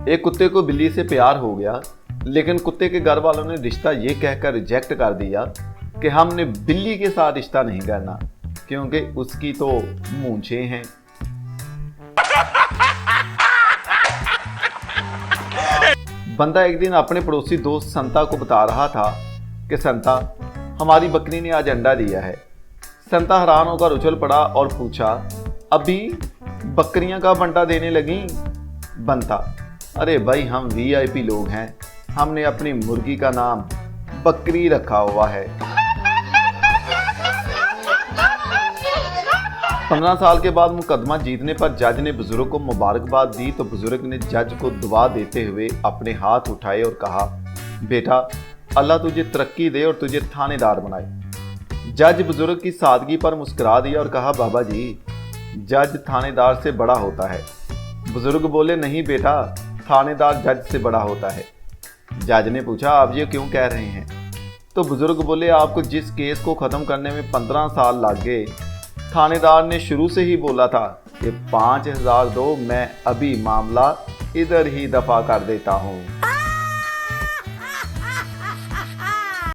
एक कुत्ते को बिल्ली से प्यार हो गया, लेकिन कुत्ते के घर वालों ने रिश्ता ये कहकर रिजेक्ट कर दिया कि हमने बिल्ली के साथ रिश्ता नहीं करना क्योंकि उसकी तो मूंछें हैं। बंदा एक दिन अपने पड़ोसी दोस्त संता को बता रहा था कि संता, हमारी बकरी ने आज अंडा दिया है। संता हैरान होकर उछल पड़ा और पूछा, अभी बकरियां कब अंडा देने लगी? बंता, अरे भाई हम वीआईपी लोग हैं, हमने अपनी मुर्गी का नाम बकरी रखा हुआ है। 15 साल के बाद मुकदमा जीतने पर जज ने बुजुर्ग को मुबारकबाद दी तो बुजुर्ग ने जज को दुआ देते हुए अपने हाथ उठाए और कहा, बेटा अल्लाह तुझे तरक्की दे और तुझे थानेदार बनाए। जज बुजुर्ग की सादगी पर मुस्कुरा दिया और कहा, बाबा जी जज थानेदार से बड़ा होता है। बुजुर्ग बोले, नहीं बेटा, थानेदार जज से बड़ा होता है। जज ने पूछा, आप ये क्यों कह रहे हैं? तो बुजुर्ग बोले, आपको जिस केस को ख़त्म करने में 15 साल लग गए, थानेदार ने शुरू से ही बोला था कि 5000 दो, मैं अभी मामला इधर ही दफा कर देता हूँ।